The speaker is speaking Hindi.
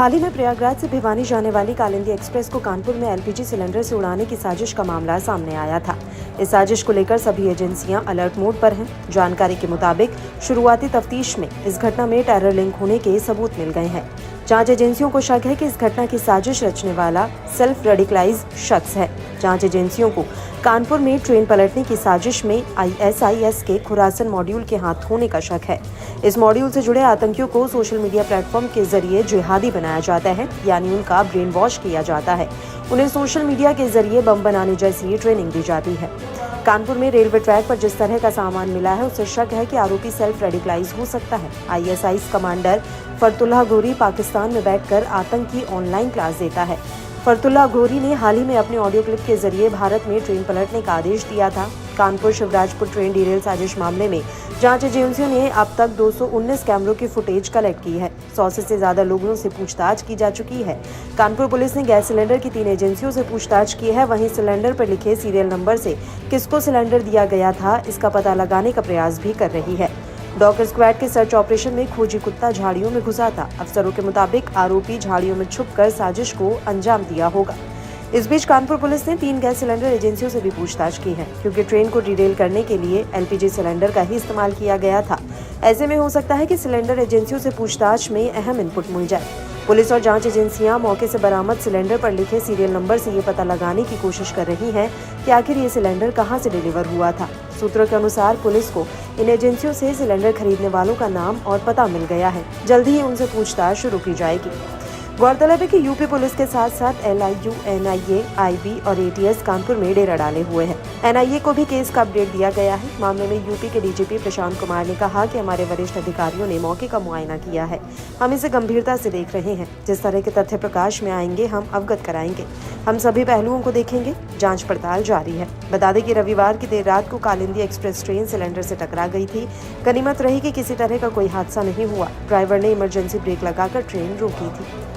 हाल ही में प्रयागराज से भिवानी जाने वाली कालिंदी एक्सप्रेस को कानपुर में एलपीजी सिलेंडर से उड़ाने की साजिश का मामला सामने आया था। इस साजिश को लेकर सभी एजेंसियां अलर्ट मोड पर हैं। जानकारी के मुताबिक शुरुआती तफ्तीश में इस घटना में टेरर लिंक होने के सबूत मिल गए हैं। जांच एजेंसियों को शक है कि इस घटना की साजिश रचने वाला सेल्फ रेडिकलाइज शख्स है। जांच एजेंसियों को कानपुर में ट्रेन पलटने की साजिश में ISIS के खुरासन मॉड्यूल के हाथ होने का शक है। इस मॉड्यूल से जुड़े आतंकियों को सोशल मीडिया प्लेटफॉर्म के जरिए जिहादी बनाया जाता है, यानी उनका ब्रेन वॉश किया जाता है। उन्हें सोशल मीडिया के जरिए बम बनाने जैसी ट्रेनिंग दी जाती है। कानपुर में रेलवे ट्रैक पर जिस तरह का सामान मिला है, उससे शक है कि आरोपी सेल्फ रेडिकलाइज हो सकता है। ISIS कमांडर फरतुल्लाह गोरी पाकिस्तान में बैठकर आतंक की ऑनलाइन क्लास देता है। फरतुल्लाह गोरी ने हाल ही में अपने ऑडियो क्लिप के जरिए भारत में ट्रेन पलटने का आदेश दिया था। कानपुर शिवराजपुर ट्रेन डीरेल साजिश मामले में जांच एजेंसियों ने अब तक 219 कैमरों की फुटेज कलेक्ट की है। 100 से ज्यादा लोगों से पूछताछ की जा चुकी है। कानपुर पुलिस ने गैस सिलेंडर की 3 एजेंसियों से पूछताछ की है। वहीं सिलेंडर पर लिखे सीरियल नंबर से किसको सिलेंडर दिया गया था, इसका पता लगाने का प्रयास भी कर रही है। डॉग स्क्वाड के सर्च ऑपरेशन में खोजी कुत्ता झाड़ियों में घुसा था। अफसरों के मुताबिक आरोपी झाड़ियों में छुपकर साजिश को अंजाम दिया होगा। इस बीच कानपुर पुलिस ने 3 गैस सिलेंडर एजेंसियों से भी पूछताछ की है, क्योंकि ट्रेन को डिरेल करने के लिए LPG सिलेंडर का ही इस्तेमाल किया गया था। ऐसे में हो सकता है कि सिलेंडर एजेंसियों से पूछताछ में अहम इनपुट मिल जाए। पुलिस और जांच एजेंसियां मौके से बरामद सिलेंडर पर लिखे सीरियल नंबर से ये पता लगाने की कोशिश कर रही हैं कि आखिर ये सिलेंडर कहां से डिलीवर हुआ था। सूत्रों के अनुसार पुलिस को इन एजेंसियों से सिलेंडर खरीदने वालों का नाम और पता मिल गया है। जल्द ही उनसे पूछताछ शुरू की जाएगी। गौरतलब है कि यूपी पुलिस के साथ साथ LIU, NIA, IB और ATS कानपुर में डेरा डाले हुए हैं। NIA को भी केस का अपडेट दिया गया है। मामले में यूपी के DGP प्रशांत कुमार ने कहा कि हमारे वरिष्ठ अधिकारियों ने मौके का मुआयना किया है। हम इसे गंभीरता से देख रहे हैं। जिस तरह के तथ्य प्रकाश में आएंगे हम अवगत कराएंगे। हम सभी पहलुओं को देखेंगे। जांच पड़ताल जारी है। बता दें कि रविवार की देर रात को कालिंदी एक्सप्रेस ट्रेन सिलेंडर से टकरा गई थी। गनीमत रही कि किसी तरह का कोई हादसा नहीं हुआ। ड्राइवर ने इमरजेंसी ब्रेक लगाकर ट्रेन रोकी थी।